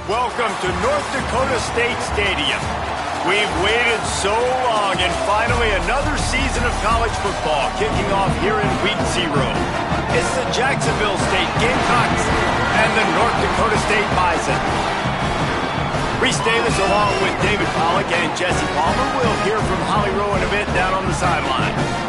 Welcome to North Dakota State Stadium. We've waited so long, and finally another season of college football kicking off here in Week 0. It's the Jacksonville State Gamecocks and the North Dakota State Bison. Reese Davis along with David Pollock and Jesse Palmer. We'll hear from Holly Rowe in a bit down on the sideline.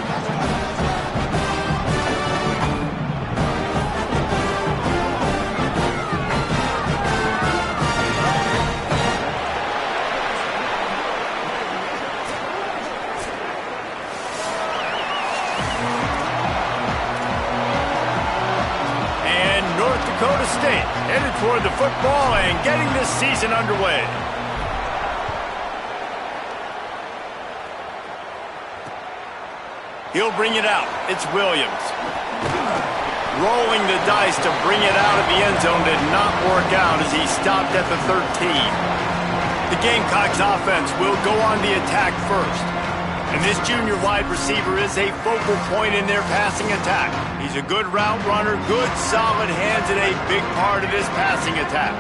Dakota State headed toward the football and getting this season underway. He'll bring it out. It's Williams. Rolling the dice to bring it out of the end zone did not work out as he stopped at the 13. The Gamecocks offense will go on the attack first. And this junior wide receiver is a focal point in their passing attack. He's a good route runner, good solid hands, and a big part of this passing attack.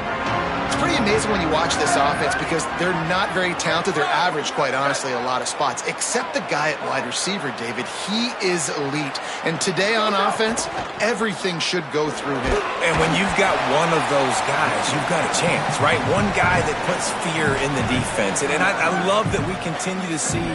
It's pretty amazing when you watch this offense because they're not very talented. They're average, quite honestly, a lot of spots. Except the guy at wide receiver, David. He is elite. And today on offense, everything should go through him. And when you've got one of those guys, you've got a chance, right? One guy that puts fear in the defense. And I love that we continue to see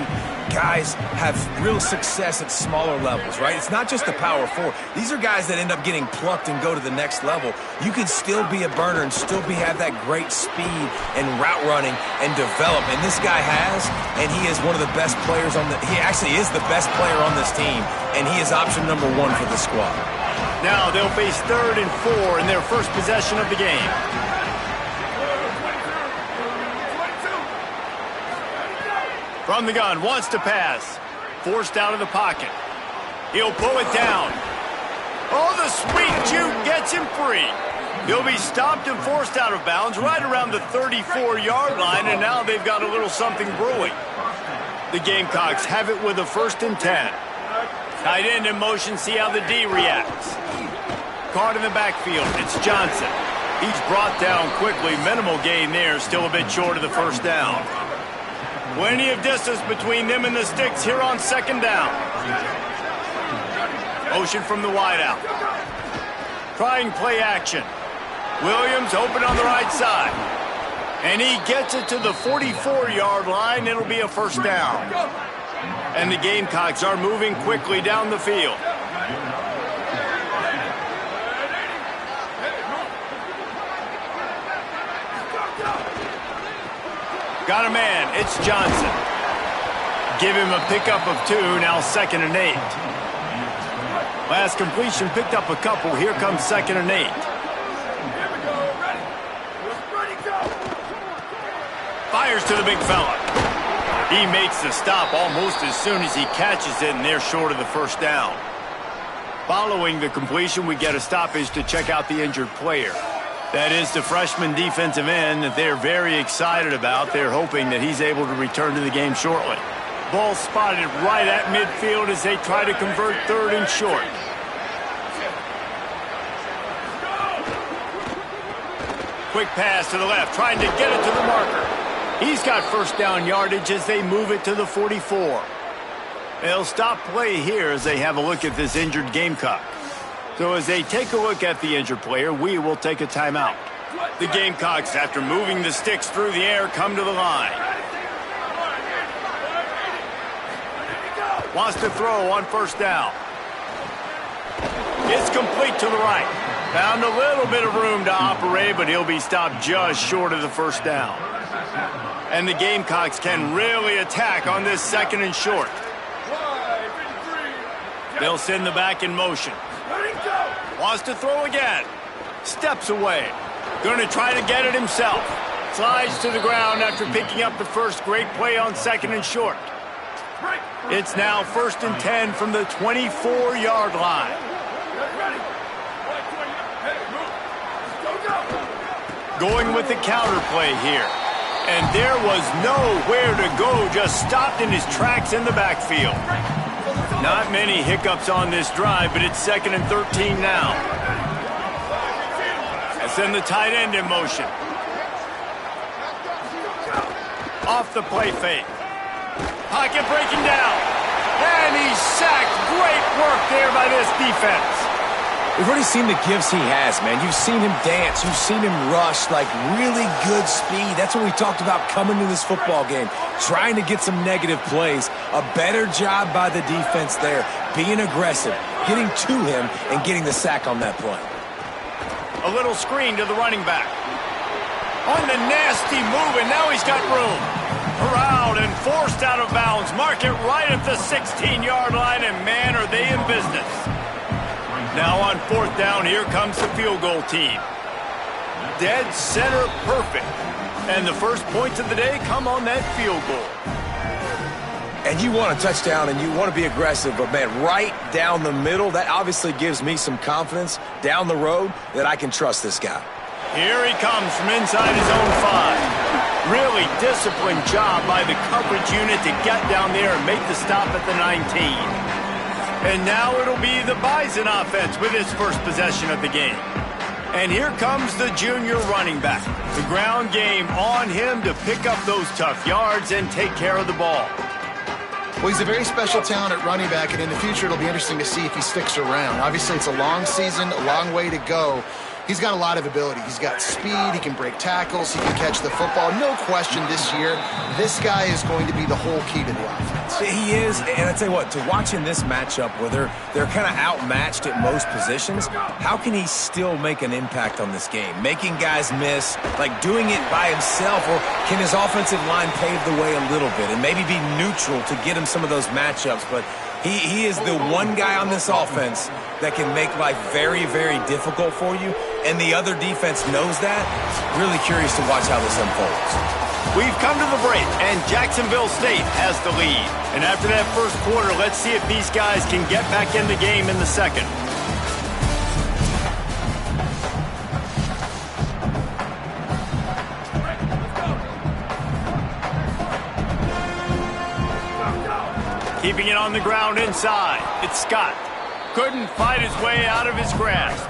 guys have real success at smaller levels, right? It's not just the power four. These are guys that end up getting plucked and go to the next level. You can still be a burner and still have that great speed and route running and develop. And this guy has, and he is one of the best players on he actually is the best player on this team, and he is option number 1 for the squad. Now they'll face 3rd and 4 in their first possession of the game. From the gun, wants to pass. Forced out of the pocket. He'll pull it down. Oh, the sweet juke gets him free. He'll be stopped and forced out of bounds right around the 34-yard line, and now they've got a little something brewing. The Gamecocks have it with a 1st and 10. Tight end in motion, see how the D reacts. Caught in the backfield, it's Johnson. He's brought down quickly. Minimal gain there, still a bit short of the 1st down. Plenty of distance between them and the sticks here on 2nd down. Motion from the wideout. Trying play action. Williams open on the right side. And he gets it to the 44-yard line. It'll be a 1st down. And the Gamecocks are moving quickly down the field. Got a man, it's Johnson. Give him a pickup of 2, now 2nd and 8. Last completion picked up a couple, here comes 2nd and 8. Fires to the big fella. He makes the stop almost as soon as he catches it, and they're short of the 1st down. Following the completion, we get a stoppage to check out the injured player. That is the freshman defensive end that they're very excited about. They're hoping that he's able to return to the game shortly. Ball spotted right at midfield as they try to convert 3rd and short. Quick pass to the left, trying to get it to the marker. He's got 1st down yardage as they move it to the 44. They'll stop play here as they have a look at this injured Gamecock. So as they take a look at the injured player, we will take a timeout. The Gamecocks, after moving the sticks through the air, come to the line. Wants to throw on 1st down. It's complete to the right. Found a little bit of room to operate, but he'll be stopped just short of the 1st down. And the Gamecocks can really attack on this 2nd and short. They'll send the back in motion. Wants to throw again. Steps away. Going to try to get it himself. Slides to the ground after picking up the first great play on 2nd and short. It's now 1st and 10 from the 24-yard line. Going with the counter play here. And there was nowhere to go, just stopped in his tracks in the backfield. Not many hiccups on this drive, but it's 2nd and 13 now. And send the tight end in motion. Off the play fake. Pocket breaking down. And he's sacked. Great work there by this defense. We've already seen the gifts he has, man. You've seen him dance. You've seen him rush, like really good speed. That's what we talked about coming to this football game, trying to get some negative plays. A better job by the defense there, being aggressive, getting to him, and getting the sack on that play. A little screen to the running back. On the nasty move, and now he's got room. Around and forced out of bounds. Mark it right at the 16-yard line, and man, are they in business. Now on 4th down, here comes the field goal team. Dead center perfect. And the first points of the day come on that field goal. And you want a touchdown and you want to be aggressive, but man, right down the middle, that obviously gives me some confidence down the road that I can trust this guy. Here he comes from inside his own 5. Really disciplined job by the coverage unit to get down there and make the stop at the 19. And now it'll be the Bison offense with his first possession of the game. And here comes the junior running back. The ground game on him to pick up those tough yards and take care of the ball. Well, he's a very special talent at running back, and in the future it'll be interesting to see if he sticks around. Obviously, it's a long season, a long way to go. He's got a lot of ability. He's got speed, he can break tackles, he can catch the football. No question this year, this guy is going to be the whole key to the offense. He is, and I tell you what, to watch in this matchup where they're kind of outmatched at most positions, how can he still make an impact on this game? Making guys miss, like doing it by himself, or can his offensive line pave the way a little bit and maybe be neutral to get him some of those matchups? But he is the one guy on this offense that can make life very, very difficult for you, and the other defense knows that. Really curious to watch how this unfolds. We've come to the break, and Jacksonville State has the lead. And after that first quarter, let's see if these guys can get back in the game in the second. Keeping it on the ground inside. It's Scott. Couldn't fight his way out of his grasp.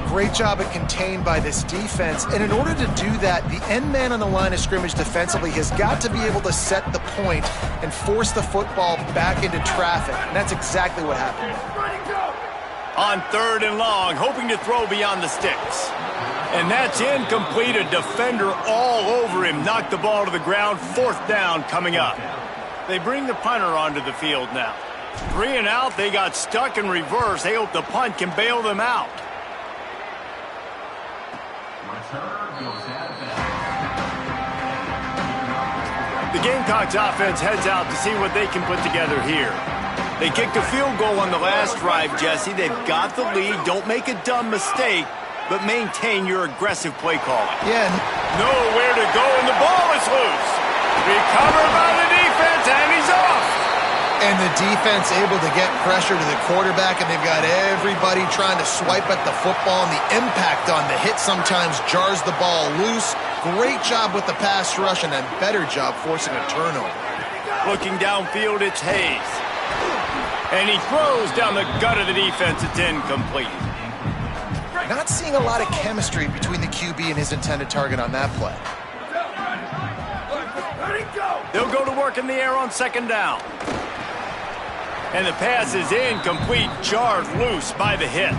Great job at contained by this defense. And in order to do that, the end man on the line of scrimmage defensively has got to be able to set the point and force the football back into traffic. And that's exactly what happened. On 3rd and long, hoping to throw beyond the sticks. And that's incomplete. A defender all over him. Knocked the ball to the ground. 4th down coming up. They bring the punter onto the field now. 3 and out. They got stuck in reverse. They hope the punt can bail them out. The Gamecocks offense heads out to see what they can put together here. They kicked a field goal on the last drive, Jesse. They've got the lead. Don't make a dumb mistake, but maintain your aggressive play calling. Yeah. Nowhere to go, and the ball is loose. Recovered by the defense, and he's off. And the defense able to get pressure to the quarterback, and they've got everybody trying to swipe at the football, and the impact on the hit sometimes jars the ball loose. Great job with the pass rush, and a better job forcing a turnover. Looking downfield, it's Hayes. And he throws down the gut of the defense. It's incomplete. Not seeing a lot of chemistry between the QB and his intended target on that play. They'll go to work in the air on 2nd down. And the pass is incomplete, jarred loose by the hit.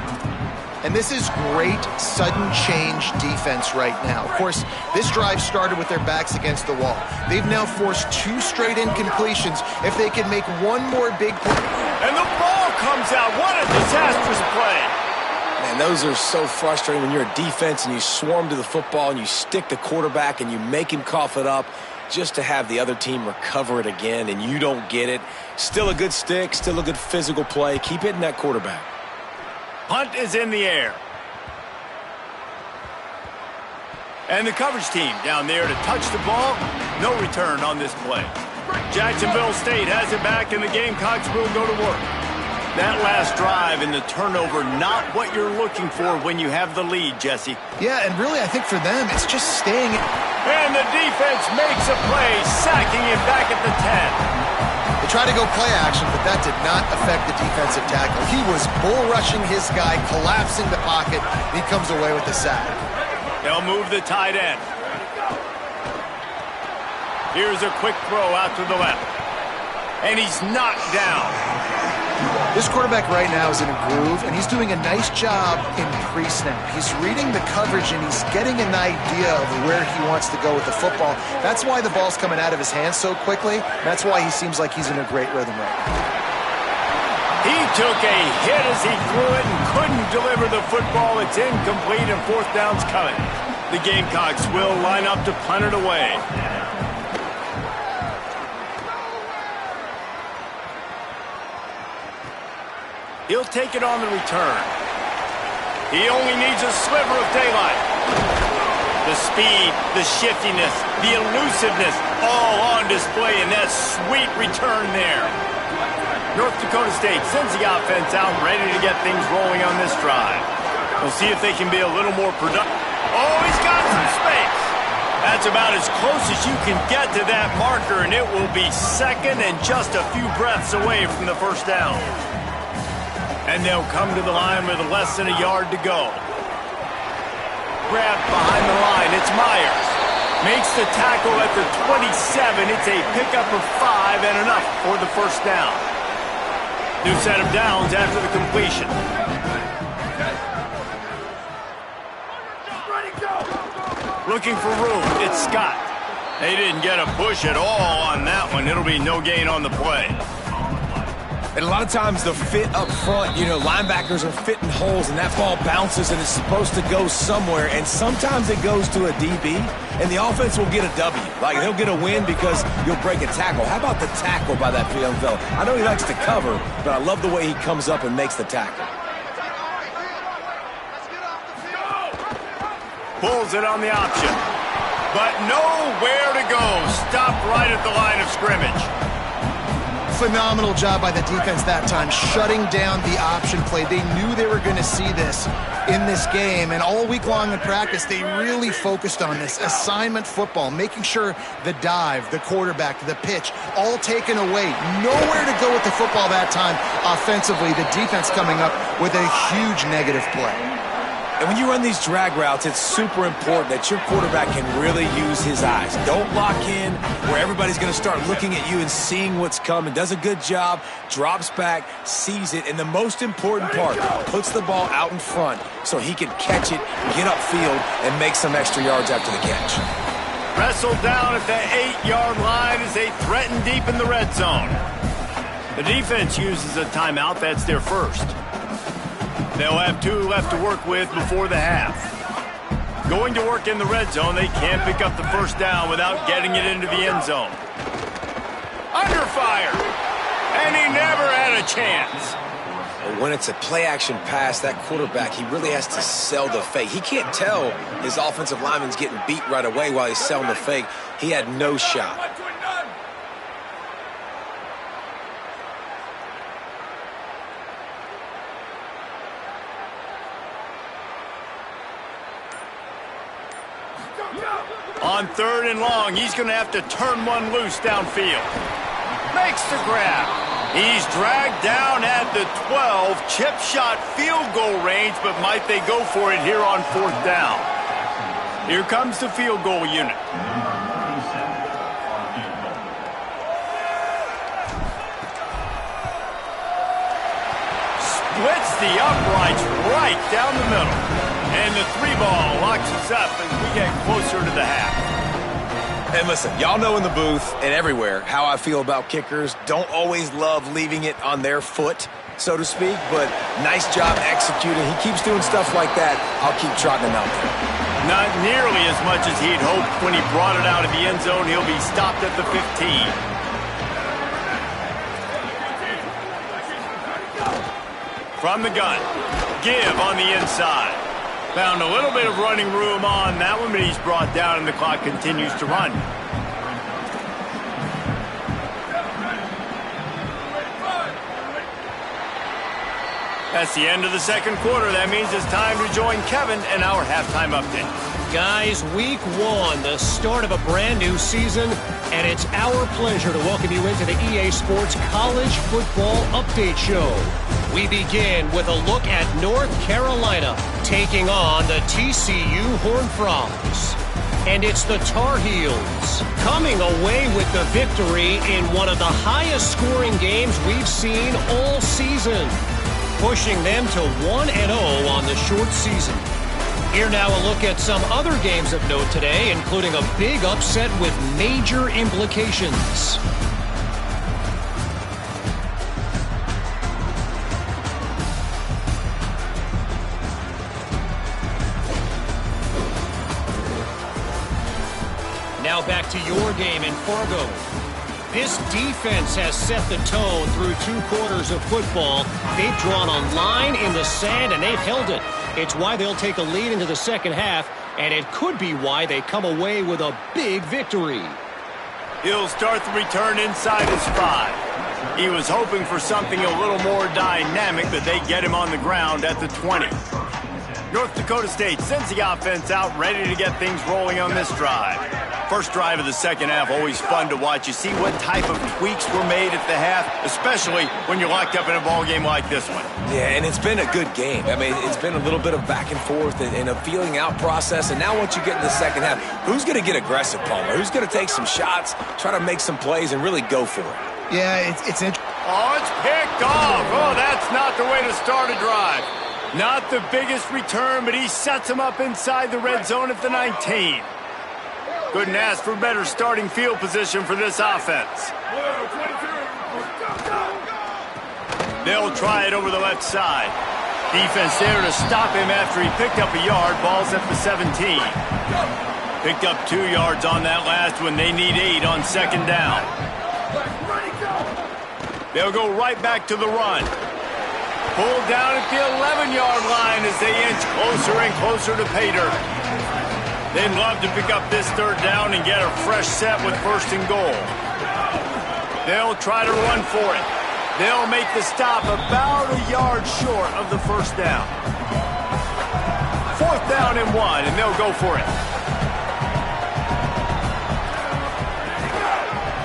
And this is great sudden change defense right now. Of course, this drive started with their backs against the wall. They've now forced 2 straight incompletions. If they can make one more big play. And the ball comes out. What a disastrous play. Man, those are so frustrating when you're a defense and you swarm to the football and you stick the quarterback and you make him cough it up just to have the other team recover it again and you don't get it. Still a good stick, still a good physical play. Keep hitting that quarterback. Punt is in the air. And the coverage team down there to touch the ball. No return on this play. Jacksonville State has it back, and the Gamecocks will go to work. That last drive and the turnover, not what you're looking for when you have the lead, Jesse. Yeah, and really I think for them it's just staying. And the defense makes a play, sacking him back at the 10. They tried to go play action, but that did not affect the defensive tackle. He was bull rushing his guy, collapsing the pocket, and he comes away with the sack. They'll move the tight end. Here's a quick throw out to the left. And he's knocked down. This quarterback right now is in a groove, and he's doing a nice job in pre-snap. He's reading the coverage, and he's getting an idea of where he wants to go with the football. That's why the ball's coming out of his hands so quickly. That's why he seems like he's in a great rhythm right now. He took a hit as he threw it and couldn't deliver the football. It's incomplete, and fourth down's coming. The Gamecocks will line up to punt it away. He'll take it on the return. He only needs a sliver of daylight. The speed, the shiftiness, the elusiveness, all on display in that sweet return there. North Dakota State sends the offense out, ready to get things rolling on this drive. We'll see if they can be a little more productive. Oh, he's got some space. That's about as close as you can get to that marker, and it will be second and just a few breaths away from the first down. And they'll come to the line with less than a yard to go. Grabbed behind the line. It's Myers. Makes the tackle at the 27. It's a pickup of 5 and enough for the first down. New set of downs after the completion. Looking for room. It's Scott. They didn't get a push at all on that one. It'll be no gain on the play. And a lot of times the fit up front, linebackers are fitting holes, and that ball bounces, and it's supposed to go somewhere, and sometimes it goes to a DB, and the offense will get a W. Like, they'll get a win because you'll break a tackle. How about the tackle by that young fella? I know he likes to cover, but I love the way he comes up and makes the tackle. Pulls it on the option, but nowhere to go. Stopped right at the line of scrimmage. Phenomenal job by the defense that time, shutting down the option play. They knew they were going to see this in this game, and all week long in practice, they really focused on this assignment football, making sure the dive, the quarterback, the pitch, all taken away. Nowhere to go with the football that time offensively. The defense coming up with a huge negative play. And when you run these drag routes, it's super important that your quarterback can really use his eyes. Don't lock in where everybody's going to start looking at you and seeing what's coming. Does a good job, drops back, sees it, and the most important part, puts the ball out in front so he can catch it, get upfield, and make some extra yards after the catch. Wrestled down at the 8-yard line as they threaten deep in the red zone. The defense uses a timeout. That's their first. They'll have 2 left to work with before the half. Going to work in the red zone, they can't pick up the first down without getting it into the end zone. Under fire! And he never had a chance. When it's a play-action pass, that quarterback, he really has to sell the fake. He can't tell his offensive lineman's getting beat right away while he's selling the fake. He had no shot. On 3rd and long, he's going to have to turn one loose downfield. Makes the grab. He's dragged down at the 12. Chip shot field goal range, but might they go for it here on 4th down? Here comes the field goal unit. Splits the uprights right down the middle. And the 3-ball locks us up as we get closer to the half. And listen, y'all know in the booth and everywhere how I feel about kickers. Don't always love leaving it on their foot, so to speak, but nice job executing. He keeps doing stuff like that. I'll keep trotting him out there. Not nearly as much as he'd hoped when he brought it out of the end zone. He'll be stopped at the 15. From the gun, give on the inside. Found a little bit of running room on that one, but he's brought down and the clock continues to run. That's the end of the second quarter. That means it's time to join Kevin and our halftime update. Guys, week 1, the start of a brand new season, and it's our pleasure to welcome you into the EA Sports College Football Update Show. We begin with a look at North Carolina taking on the TCU Horned Frogs. And it's the Tar Heels coming away with the victory in one of the highest scoring games we've seen all season, pushing them to 1-0 on the short season. Here now a look at some other games of note today, including a big upset with major implications. Now back to your game in Fargo. This defense has set the tone through 2 quarters of football. They've drawn a line in the sand, and they've held it. It's why they'll take a lead into the second half, and it could be why they come away with a big victory. He'll start the return inside his 5. He was hoping for something a little more dynamic, but they get him on the ground at the 20. North Dakota State sends the offense out, ready to get things rolling on this drive. First drive of the second half, always fun to watch. You see what type of tweaks were made at the half, especially when you're locked up in a ball game like this one. Yeah, and it's been a good game. I mean, it's been a little bit of back and forth and a feeling out process. And now once you get in the second half, who's going to get aggressive, Palmer? Who's going to take some shots, try to make some plays, and really go for it? Yeah, it's interesting. Oh, it's picked off. Oh, that's not the way to start a drive. Not the biggest return, but he sets him up inside the red zone at the 19. Couldn't ask for better starting field position for this offense. They'll try it over the left side. Defense there to stop him after he picked up a yard. Ball's at the 17. Picked up 2 yards on that last one. They need 8 on second down. They'll go right back to the run. Pulled down at the 11-yard line as they inch closer and closer to pay dirt. They'd love to pick up this third down and get a fresh set with first and goal. They'll try to run for it. They'll make the stop about a yard short of the first down. 4th down and 1, and they'll go for it.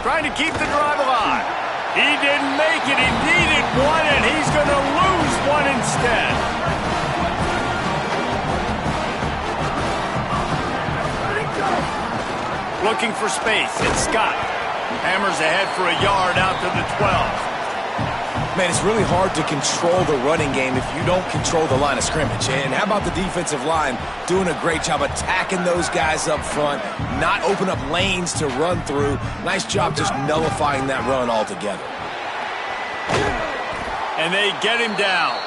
Trying to keep the drive alive. He didn't make it. He needed one, and he's going to lose one instead. Looking for space. It's Scott. Hammers ahead for a yard out to the 12. Man, it's really hard to control the running game if you don't control the line of scrimmage. And how about the defensive line doing a great job attacking those guys up front, not open up lanes to run through. Nice job just nullifying that run altogether. And they get him down.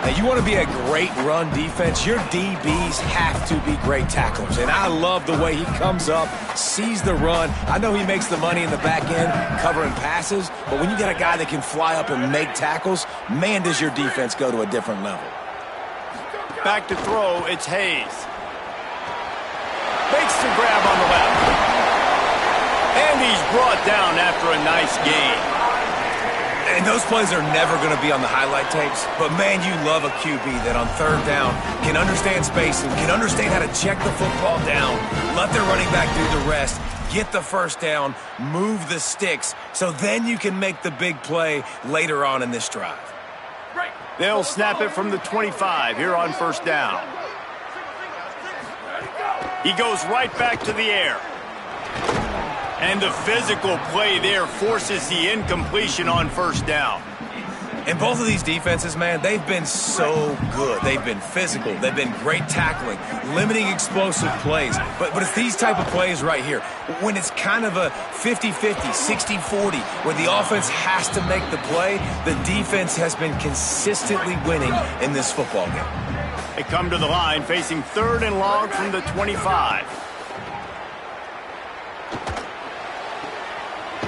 Now, you want to be a great run defense, your DBs have to be great tacklers. And I love the way he comes up, sees the run. I know he makes the money in the back end covering passes, but when you got a guy that can fly up and make tackles, man, does your defense go to a different level. Back to throw, it's Hayes. Makes the grab on the left. And he's brought down after a nice gain. And those plays are never going to be on the highlight tapes, but man, you love a QB that on third down can understand spacing, can understand how to check the football down, let their running back do the rest, get the first down, move the sticks, so then you can make the big play later on in this drive. They'll snap it from the 25 here on first down. He goes right back to the air. And the physical play there forces the incompletion on first down. And both of these defenses, man, they've been so good. They've been physical. They've been great tackling, limiting explosive plays. But it's these type of plays right here, when it's kind of a 50-50, 60-40, where the offense has to make the play, the defense has been consistently winning in this football game. They come to the line facing 3rd and long from the 25.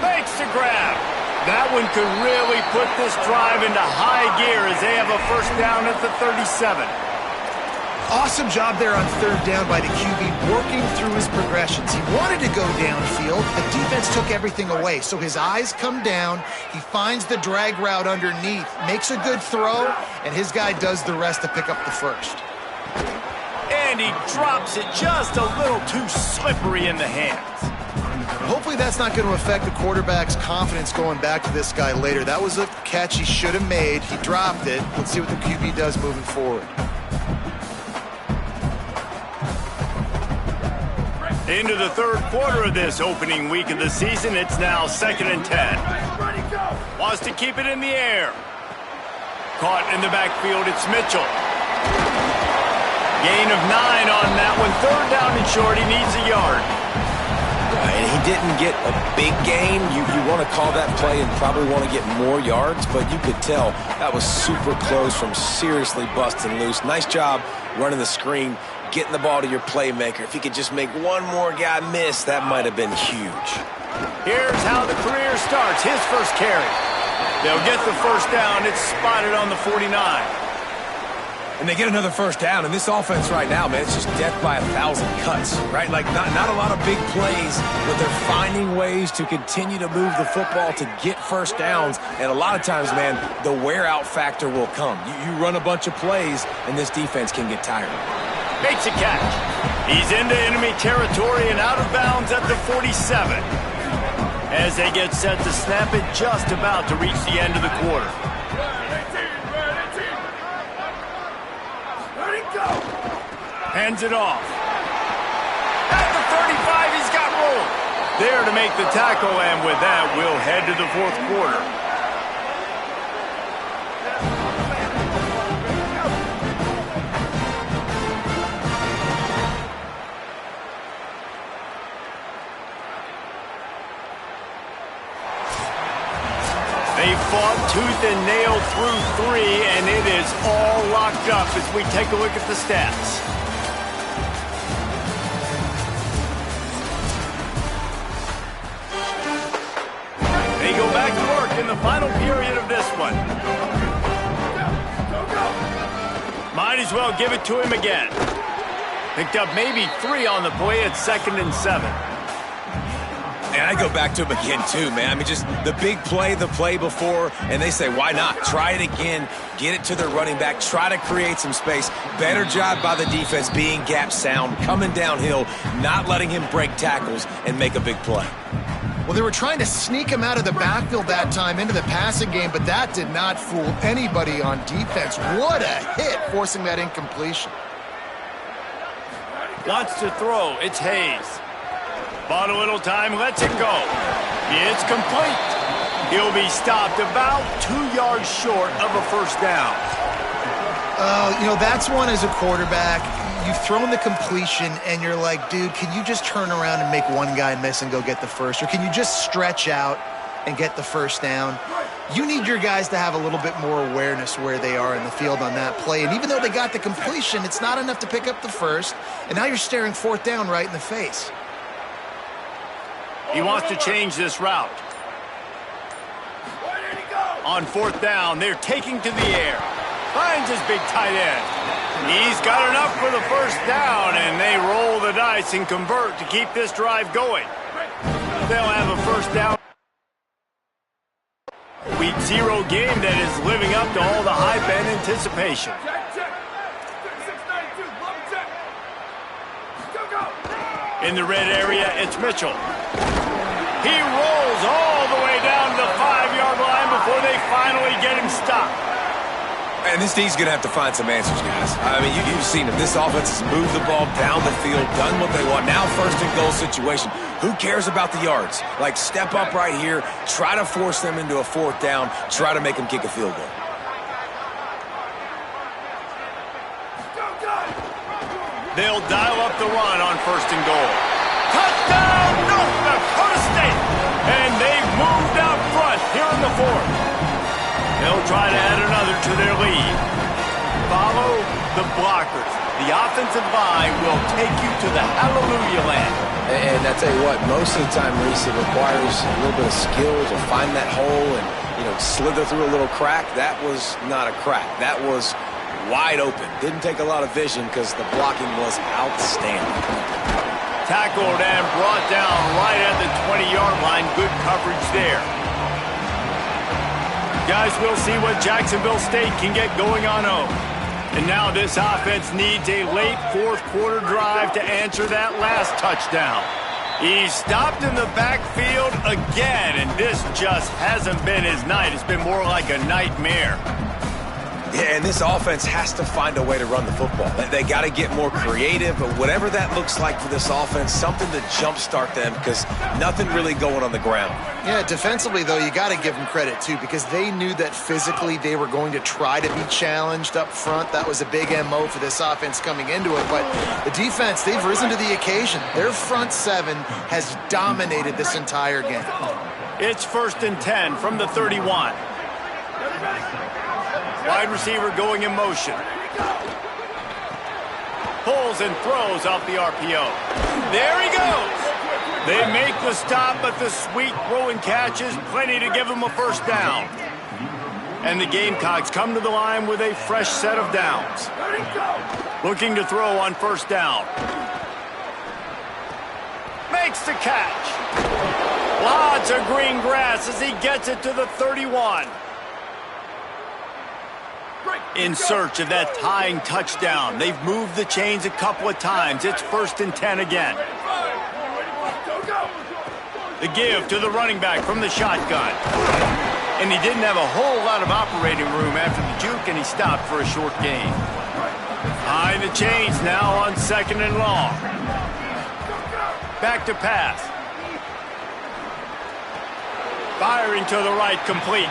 Makes the grab. That one could really put this drive into high gear as they have a first down at the 37. Awesome job there on third down by the QB, working through his progressions. He wanted to go downfield. The defense took everything away, so his eyes come down. He finds the drag route underneath, makes a good throw, and his guy does the rest to pick up the first. And he drops it just a little too slippery in the hands. Hopefully that's not going to affect the quarterback's confidence going back to this guy later. That was a catch he should have made. He dropped it. Let's see what the QB does moving forward. Into the third quarter of this opening week of the season, it's now 2nd and 10. Wants to keep it in the air. Caught in the backfield, it's Mitchell. Gain of 9 on that one. 3rd down and short, he needs a yard. And he didn't get a big gain. You want to call that play and probably want to get more yards, but you could tell that was super close from seriously busting loose. Nice job running the screen, getting the ball to your playmaker. If he could just make one more guy miss, that might have been huge. Here's how the career starts. His first carry. They'll get the first down. It's spotted on the 49. And they get another first down, and this offense right now, man, it's just death by 1,000 cuts, right? Like, not a lot of big plays, but they're finding ways to continue to move the football to get first downs, and a lot of times, man, the wear-out factor will come. You run a bunch of plays, and this defense can get tired. Makes a catch. He's into enemy territory and out of bounds at the 47. As they get set to snap it, just about to reach the end of the quarter. Hands it off. At the 35, he's got room. There to make the tackle, and with that, we'll head to the fourth quarter. They fought tooth and nail through 3, and it is all locked up as we take a look at the stats. They go back to work in the final period of this one. Might as well give it to him again. Picked up maybe 3 on the play at 2nd and 7. And I go back to him again, too, man. I mean, just the big play, the play before, and they say, why not? Try it again, get it to their running back, try to create some space. Better job by the defense being gap sound, coming downhill, not letting him break tackles and make a big play. Well, they were trying to sneak him out of the backfield that time into the passing game, but that did not fool anybody on defense. What a hit, forcing that incompletion. Wants to throw. It's Hayes. Bought a little time, lets it go. It's complete. He'll be stopped about 2 yards short of a first down. You know, that's one as a quarterback. You've thrown the completion, and you're like, dude, can you just turn around and make one guy miss and go get the first? Or can you just stretch out and get the first down? You need your guys to have a little bit more awareness where they are in the field on that play. And even though they got the completion, it's not enough to pick up the first. And now you're staring 4th down right in the face. He wants to change this route. On 4th down, they're taking to the air. Finds his big tight end. He's got enough for the first down, and they roll the dice and convert to keep this drive going. They'll have a first down. Week 0 game that is living up to all the hype and anticipation. In the red area, it's Mitchell. He rolls all the way down to the 5-yard line before they finally get him stopped. And this D's going to have to find some answers, guys. I mean, you've seen him. This offense has moved the ball down the field, done what they want. Now 1st and goal situation. Who cares about the yards? Like, step up right here, try to force them into a 4th down, try to make them kick a field goal. They'll dial up the run on 1st and goal. Touchdown, North Dakota State! And they've moved out front here in the 4th. They'll try to add another to their lead. Follow the blockers. The offensive line will take you to the hallelujah land. And I tell you what, most of the time, Reese, it requires a little bit of skill to find that hole and, you know, slither through a little crack. That was not a crack. That was wide open. Didn't take a lot of vision because the blocking was outstanding. Tackled and brought down right at the 20-yard line. Good coverage there. Guys, we'll see what Jacksonville State can get going on home. And now this offense needs a late 4th quarter drive to answer that last touchdown. He's stopped in the backfield again, and this just hasn't been his night. It's been more like a nightmare. Yeah, and this offense has to find a way to run the football. They got to get more creative, but whatever that looks like for this offense, something to jumpstart them because nothing really going on the ground. Yeah, defensively, though, you got to give them credit, too, because they knew that physically they were going to try to be challenged up front. That was a big MO for this offense coming into it, but the defense, they've risen to the occasion. Their front seven has dominated this entire game. It's 1st and 10 from the 31. Wide receiver going in motion. Pulls and throws off the RPO. There he goes. They make the stop, but the sweet throw and catch is plenty to give them a first down. And the Gamecocks come to the line with a fresh set of downs. Looking to throw on first down. Makes the catch. Lots of green grass as he gets it to the 31. In search of that tying touchdown. They've moved the chains a couple of times. It's 1st and 10 again. The give to the running back from the shotgun. And he didn't have a whole lot of operating room after the juke, and he stopped for a short gain. Behind the chains now on 2nd and long. Back to pass. Firing to the right, complete.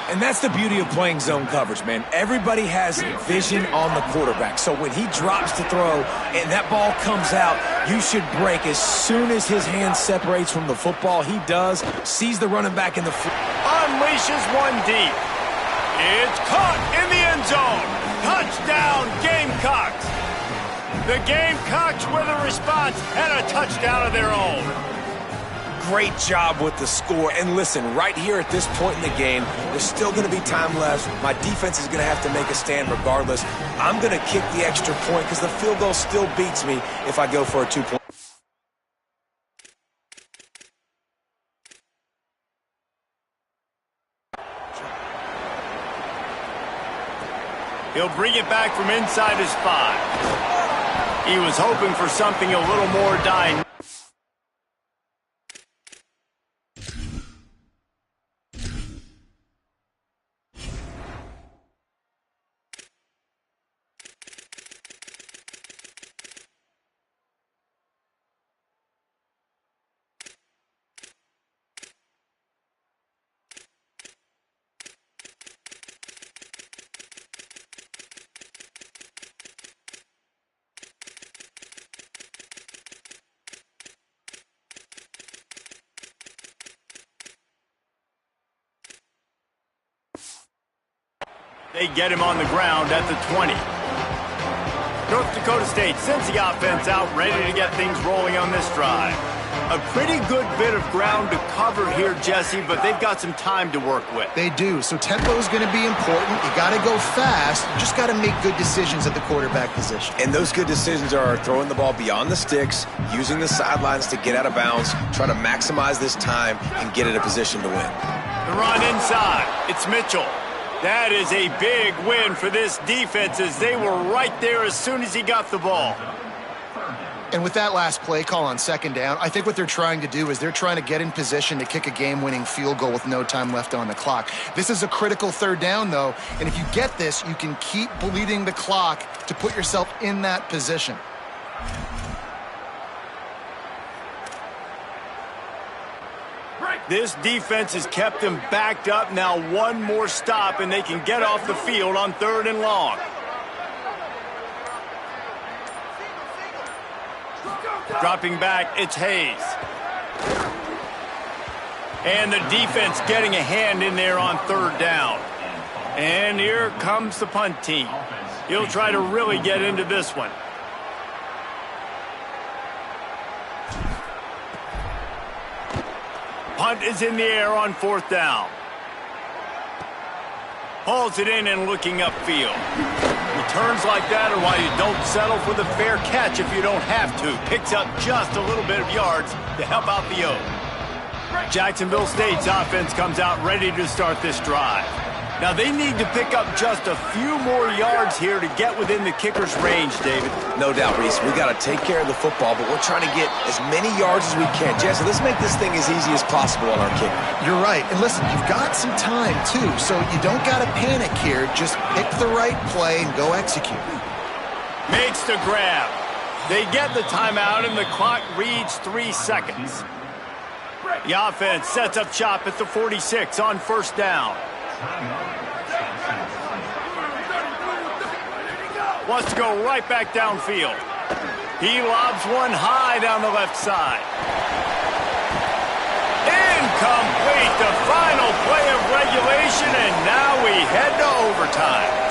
And that's the beauty of playing zone coverage, man. Everybody has vision on the quarterback. So when he drops to throw and that ball comes out, you should break. As soon as his hand separates from the football, he does. Sees the running back in the unleashes one deep. It's caught in the end zone. Touchdown, Gamecocks. The Gamecocks with a response and a touchdown of their own. Great job with the score. And listen, right here at this point in the game, there's still going to be time left. My defense is going to have to make a stand regardless. I'm going to kick the extra point because the field goal still beats me if I go for a 2-point. He'll bring it back from inside his 5. He was hoping for something a little more dynamic. They get him on the ground at the 20. North Dakota State sends the offense out, ready to get things rolling on this drive. A pretty good bit of ground to cover here, Jesse, but they've got some time to work with. They do, so tempo is going to be important. You got to go fast. You just got to make good decisions at the quarterback position. And those good decisions are throwing the ball beyond the sticks, using the sidelines to get out of bounds, trying to maximize this time and get in a position to win. The run inside. It's Mitchell. That is a big win for this defense as they were right there as soon as he got the ball. And with that last play call on 2nd down, I think what they're trying to do is they're trying to get in position to kick a game-winning field goal with no time left on the clock. This is a critical 3rd down, though, and if you get this, you can keep bleeding the clock to put yourself in that position. This defense has kept them backed up. Now one more stop, and they can get off the field on 3rd and long. Dropping back, it's Hayes. And the defense getting a hand in there on 3rd down. And here comes the punt team. He'll try to really get into this one. Punt is in the air on 4th down. Hauls it in and looking upfield. Returns like that are why you don't settle for the fair catch if you don't have to. Picks up just a little bit of yards to help out the O. Jacksonville State's offense comes out ready to start this drive. Now they need to pick up just a few more yards here to get within the kicker's range, David. No doubt, Reese. We got to take care of the football, but we're trying to get as many yards as we can. Jesse, let's make this thing as easy as possible on our kicker. You're right. And listen, you've got some time, too, so you don't got to panic here. Just pick the right play and go execute. Makes the grab. They get the timeout, and the clock reads 3 seconds. The offense sets up shop at the 46 on first down. Wants to go right back downfield. He lobs one high down the left side. Incomplete, the final play of regulation, and now we head to overtime.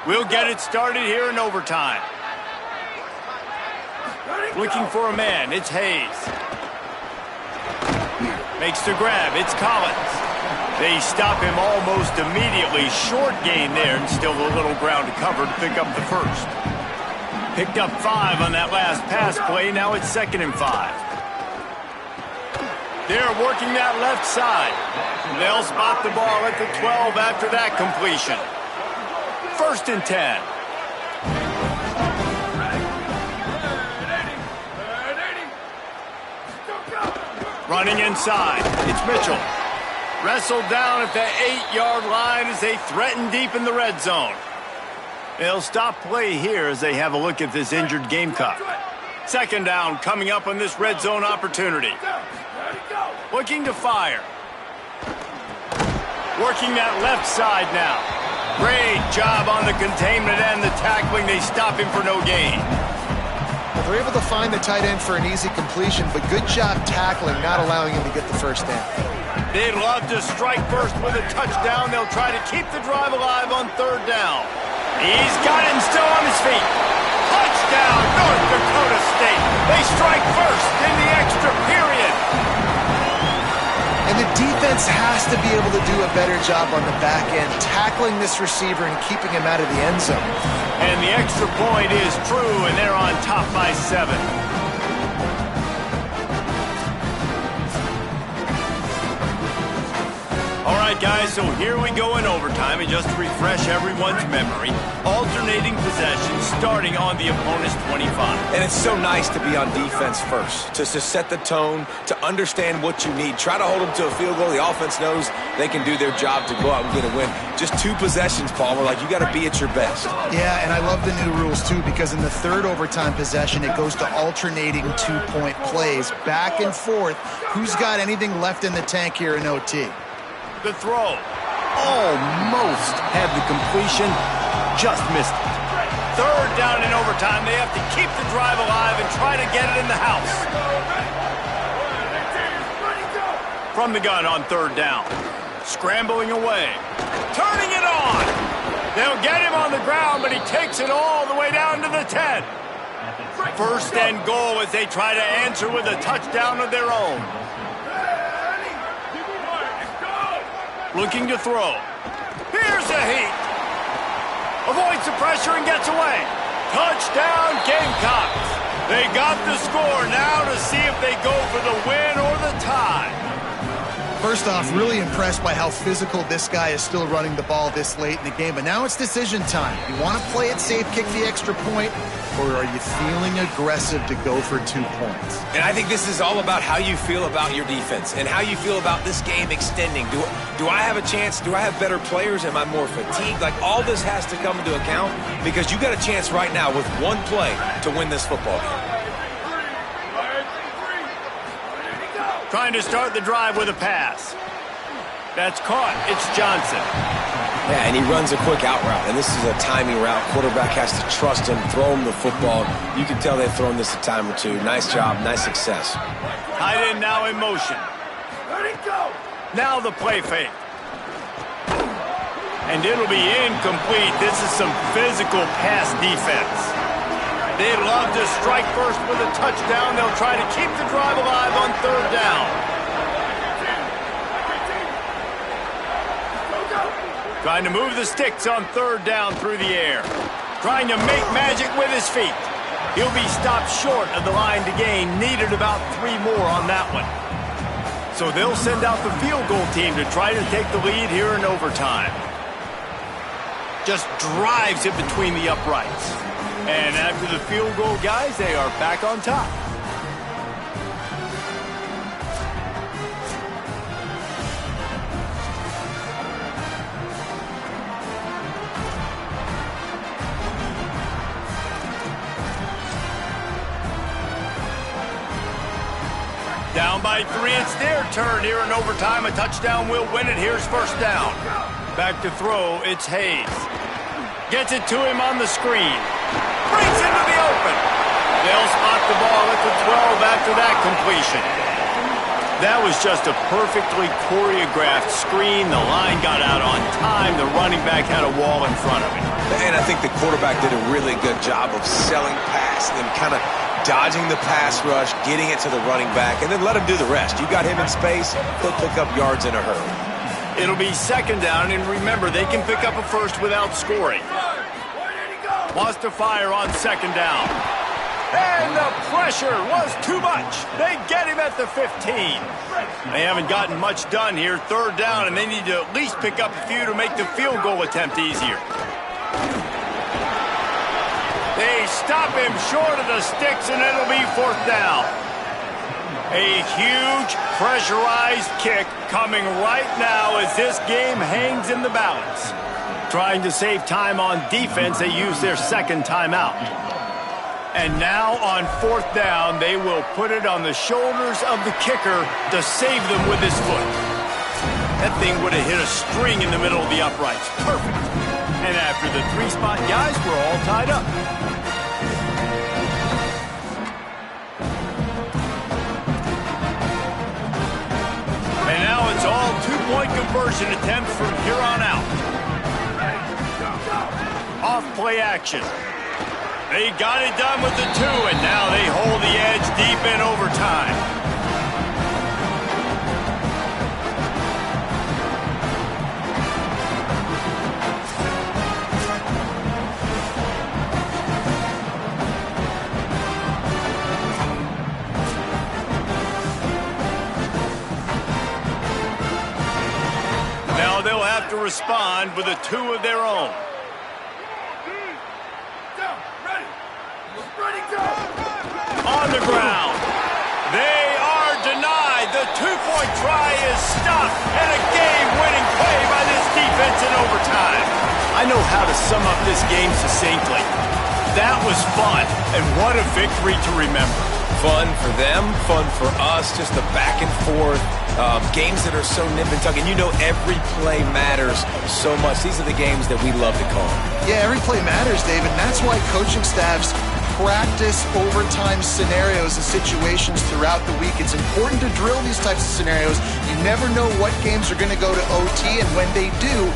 We'll get it started here in overtime. Looking for a man, it's Hayes. Makes the grab, it's Collins. They stop him almost immediately. Short gain there, and still a little ground to cover to pick up the first. Picked up 5 on that last pass play, now it's 2nd and 5. They're working that left side. They'll spot the ball at the 12 after that completion. 1st and 10. Running inside, it's Mitchell. Wrestled down at the 8-yard line as they threaten deep in the red zone. They'll stop play here as they have a look at this injured Gamecock. 2nd down coming up on this red zone opportunity. Looking to fire. Working that left side now. Great job on the containment and the tackling. They stop him for no gain. Well, they're able to find the tight end for an easy completion, but good job tackling, not allowing him to get the first down. They'd love to strike first with a touchdown. They'll try to keep the drive alive on 3rd down. He's got him still on his feet. Touchdown, North Dakota State. They strike first in the extra period. And the defense has to be able to do a better job on the back end, tackling this receiver and keeping him out of the end zone. And the extra point is true, and they're on top by 7. All right, guys, so here we go in overtime, and just to refresh everyone's memory, alternating possession starting on the opponent's 25. And it's so nice to be on defense first, to set the tone, to understand what you need. Try to hold them to a field goal. The offense knows they can do their job to go out and get a win. Just 2 possessions, Paul. We're like, you got to be at your best. Yeah, and I love the new rules, too, because in the 3rd overtime possession, it goes to alternating 2-point plays, back and forth. Who's got anything left in the tank here in OT? The throw. Almost had the completion. Just missed it. 3rd down in overtime. They have to keep the drive alive and try to get it in the house. From the gun on 3rd down. Scrambling away. Turning it on. They'll get him on the ground, but he takes it all the way down to the 10. 1st and goal as they try to answer with a touchdown of their own. Looking to throw. Here's a heat. Avoids the pressure and gets away. Touchdown, Gamecocks. They got the score now to see if they go for the win or the tie. First off, really impressed by how physical this guy is still running the ball this late in the game. But now it's decision time. You want to play it safe, kick the extra point, or are you feeling aggressive to go for 2 points? And I think this is all about how you feel about your defense and how you feel about this game extending. Do I have a chance? Do I have better players? Am I more fatigued? Like, all this has to come into account because you got a chance right now with 1 play to win this football game. Trying to start the drive with a pass. That's caught. It's Johnson. Yeah, and he runs a quick out route, and this is a timing route. Quarterback has to trust him, throw him the football. You can tell they've thrown this a time or two. Nice job, nice success. Tight end now in motion. Now the play fake. And it'll be incomplete. This is some physical pass defense. They'd love to strike first with a touchdown. They'll try to keep the drive alive on third down. Trying to move the sticks on third down through the air. Trying to make magic with his feet. He'll be stopped short of the line to gain. Needed about 3 more on that one. So they'll send out the field goal team to try to take the lead here in overtime. Just drives it between the uprights. And after the field goal, guys, they are back on top. Down by 3, it's their turn here in overtime. A touchdown will win it. Here's first down. Back to throw, it's Hayes. Gets it to him on the screen. Brings into the open. They'll spot the ball at the 12 after that completion. That was just a perfectly choreographed screen. The line got out on time. The running back had a wall in front of him. And I think the quarterback did a really good job of selling past them, kind of dodging the pass rush, getting it to the running back, and then let him do the rest. You got him in space, he'll pick up yards in a hurry. It'll be second down, and remember, they can pick up a first without scoring. Wants to fire on second down. And the pressure was too much. They get him at the 15. They haven't gotten much done here. Third down, and they need to at least pick up a few to make the field goal attempt easier. They stop him short of the sticks, and it'll be fourth down. A huge pressurized kick coming right now as this game hangs in the balance. Trying to save time on defense, they use their second timeout. And now on fourth down, they will put it on the shoulders of the kicker to save them with his foot. That thing would have hit a string in the middle of the uprights. Perfect. And after the 3-spot guys, we're all tied up. And now it's all 2-point conversion attempts from here on out. Off play action. They got it done with the 2, and now they hold the edge deep in overtime. Now they'll have to respond with a 2 of their own. On the ground. They are denied. The 2-point try is stopped, and a game-winning play by this defense in overtime. I know how to sum up this game succinctly. That was fun, and what a victory to remember. Fun for them, fun for us, just the back and forth. Games that are so nip and tuck, and you know every play matters so much. These are the games that we love to call. Yeah, every play matters, David. And that's why coaching staffs practice overtime scenarios and situations throughout the week. It's important to drill these types of scenarios. You never know what games are going to go to OT, and when they do,